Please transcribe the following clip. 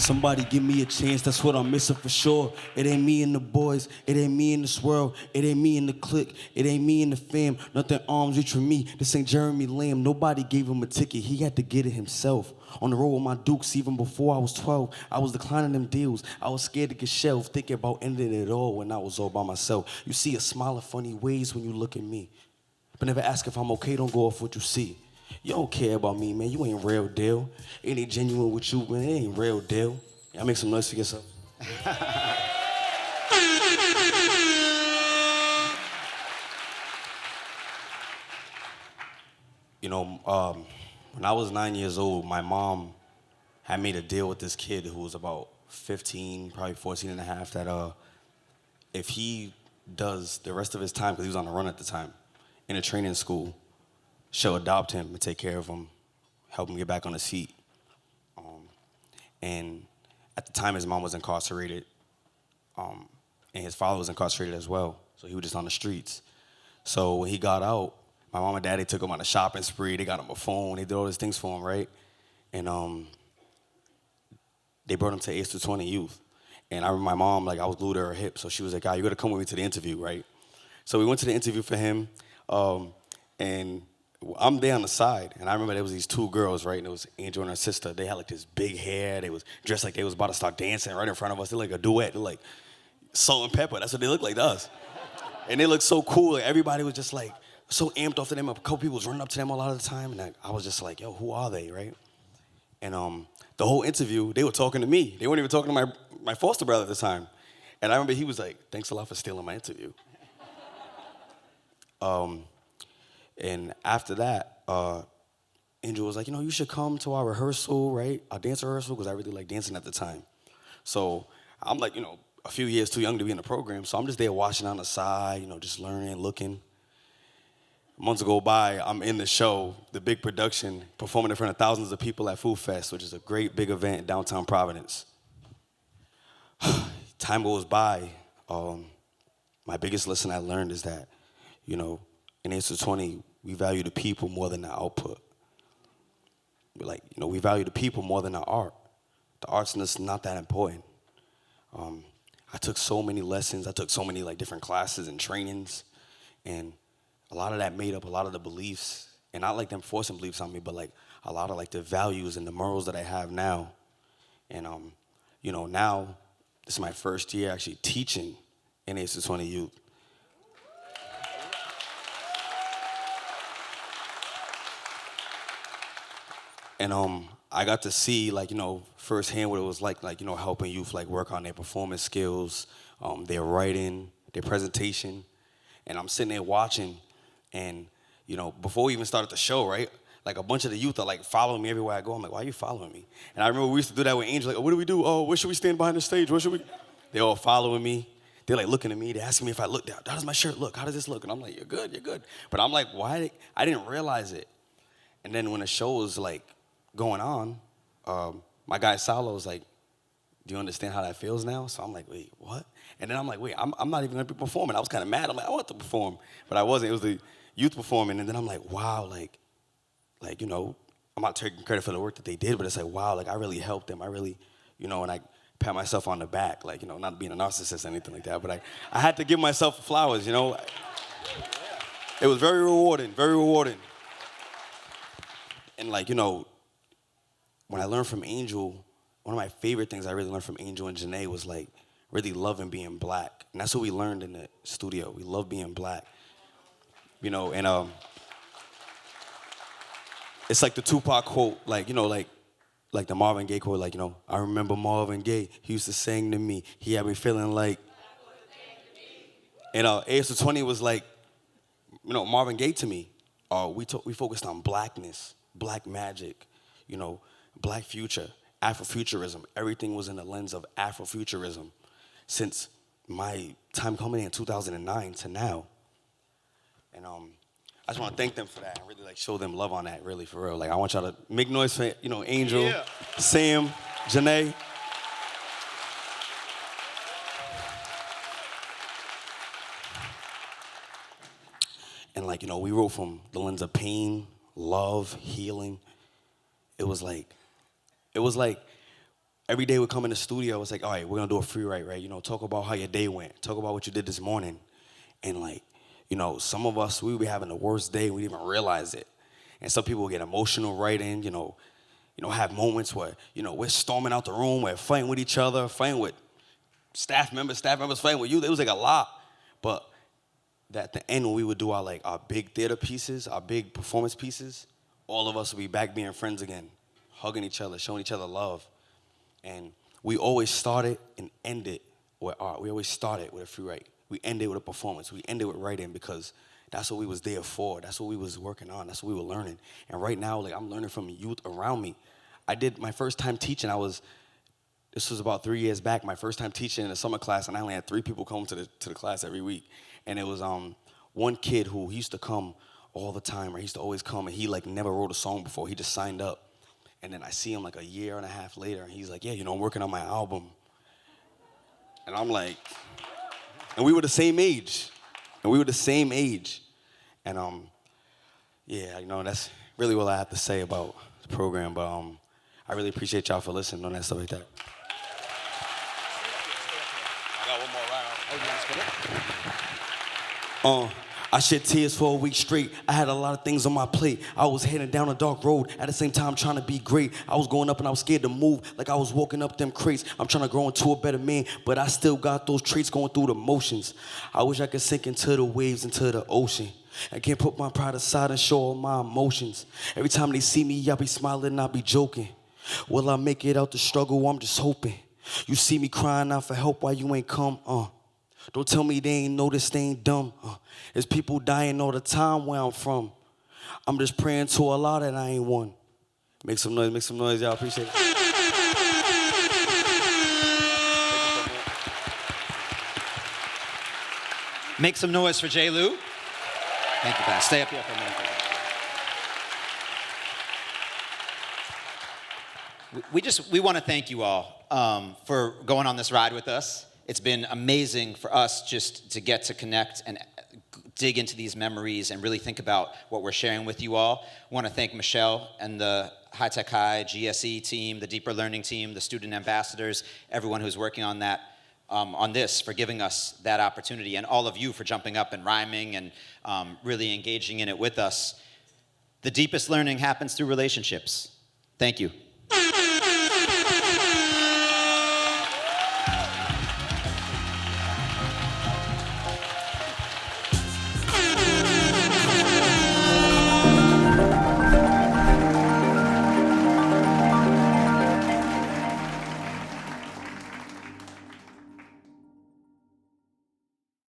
Somebody give me a chance, that's what I'm missing for sure. It ain't me and the boys, it ain't me in this world, it ain't me in the clique, it ain't me in the fam. Nothing arms reach for me, this ain't Jeremy Lamb. Nobody gave him a ticket, he had to get it himself. On the road with my dukes, even before I was 12, I was declining them deals. I was scared to get shelved, thinking about ending it all when I was all by myself. You see a smile of funny ways when you look at me. But never ask if I'm okay, don't go off what you see. You don't care about me, man. You ain't real deal. It ain't genuine with you, man. It ain't real deal. Y'all make some noise for yourself. You know, when I was 9 years old, my mom had made a deal with this kid who was about 15, probably 14 and a half, that if he does the rest of his time, because he was on the run at the time, in a training school, she'll adopt him and take care of him, help him get back on his feet. And at the time, his mom was incarcerated, and his father was incarcerated as well, so he was just on the streets. So when he got out, my mom and daddy took him on a shopping spree. They got him a phone. They did all these things for him, right? And they brought him to DL2022 Youth. And I remember my mom, like, I was glued to her hip, so she was like, you gotta come with me to the interview, right? So we went to the interview for him, and I'm there on the side, and I remember there was these two girls, right? And it was Angel and her sister. They had like this big hair. They was dressed like they was about to start dancing right in front of us. They're like a duet. They're like salt and pepper. That's what they look like to us. And they looked so cool. Like, everybody was just like so amped off to them. A couple people was running up to them a lot of the time, and I was just like, yo, who are they, right? And the whole interview, they were talking to me. They weren't even talking to my foster brother at the time. And I remember he was like, thanks a lot for stealing my interview. And after that, Angel was like, you should come to our rehearsal, right? Our dance rehearsal, because I really liked dancing at the time. So I'm like, a few years too young to be in the program, so I'm just there watching on the side, just learning, looking. Months go by, I'm in the show, the big production, performing in front of thousands of people at Food Fest, which is a great big event in downtown Providence. Time goes by. My biggest lesson I learned is that, in DL20, we value the people more than the output. We value the people more than the art. The art's just not that important. I took so many lessons. I took so many different classes and trainings, and a lot of that made up a lot of the beliefs, and not them forcing beliefs on me, but a lot of the values and the morals that I have now. And now this is my first year actually teaching in DL2022 Youth. And I got to see, firsthand what it was like, helping youth, work on their performance skills, their writing, their presentation. And I'm sitting there watching, and, before we even started the show, right, a bunch of the youth are, following me everywhere I go. I'm like, why are you following me? And I remember we used to do that with Angel, what do we do? Oh, where should we stand behind the stage? Where should we? They're all following me. They're, looking at me. They're asking me if I look down. How does my shirt look? How does this look? And I'm like, you're good, you're good. But I'm like, why? I didn't realize it. And then when the show was, going on, my guy Salo was like, do you understand how that feels now? So I'm like, wait, what? And then I'm like, wait, I'm not even gonna be performing. I was kind of mad. I'm like, I want to perform, but I wasn't. It was the youth performing. And then I'm like, wow, I'm not taking credit for the work that they did, but it's like, wow, I really helped them. I really, and I pat myself on the back, not being a narcissist or anything like that, but I had to give myself flowers, It was very rewarding, very rewarding. And when I learned from Angel, one of my favorite things I really learned from Angel and Janae was really loving being black. And that's what we learned in the studio. We love being black. And it's the Tupac quote, the Marvin Gaye quote, I remember Marvin Gaye, he used to sing to me. He had me feeling like, and DL20 was Marvin Gaye to me. We focused on blackness, black magic, black future, Afrofuturism. Everything was in the lens of Afrofuturism since my time coming in 2009 to now. And I just want to thank them for that and really show them love on that, really, for real. I want y'all to make noise for, Angel, yeah. Sam, Janae. And we wrote from the lens of pain, love, healing. It was like every day we come in the studio, it's like, all right, we're gonna do a free write, right? You know, talk about how your day went. Talk about what you did this morning. And like, you know, some of us, we would be having the worst day, we didn't even realize it. And some people get emotional writing, have moments where, we're storming out the room, we're fighting with each other, fighting with staff members fighting with you. It was like a lot. But at the end, when we would do our big theater pieces, our big performance pieces, all of us would be back being friends again, hugging each other, showing each other love. And we always started and ended with art. We always started with a free write. We ended with a performance. We ended with writing because that's what we was there for. That's what we was working on. That's what we were learning. And right now, I'm learning from youth around me. I did my first time teaching. This was about 3 years back. My first time teaching in a summer class, and I only had 3 people come to the class every week. And it was one kid who he used to come all the time, or he used to always come, and he never wrote a song before. He just signed up. And then I see him a year and a half later, and he's like, yeah, I'm working on my album. And I'm like, and we were the same age. And that's really what I have to say about the program. But I really appreciate y'all for listening on that stuff like that. I got one more round. I shed tears for a week straight. I had a lot of things on my plate. I was heading down a dark road, at the same time trying to be great. I was going up and I was scared to move, like I was walking up them crates. I'm trying to grow into a better man, but I still got those traits going through the motions. I wish I could sink into the waves, into the ocean. I can't put my pride aside and show all my emotions. Every time they see me, I be smiling, I be joking. Will I make it out the struggle? I'm just hoping. You see me crying out for help while you ain't come, Don't tell me they ain't noticed, they ain't dumb. There's people dying all the time where I'm from. I'm just praying to Allah that I ain't one. Make some noise, y'all. Appreciate it. Make some noise for J. Lou. Thank you, guys. Stay up here for a minute. We want to thank you all for going on this ride with us. It's been amazing for us just to get to connect and dig into these memories and really think about what we're sharing with you all. I want to thank Michelle and the High Tech High GSE team, the Deeper Learning team, the student ambassadors, everyone who's working on that, on this, for giving us that opportunity, and all of you for jumping up and rhyming and really engaging in it with us. The deepest learning happens through relationships. Thank you.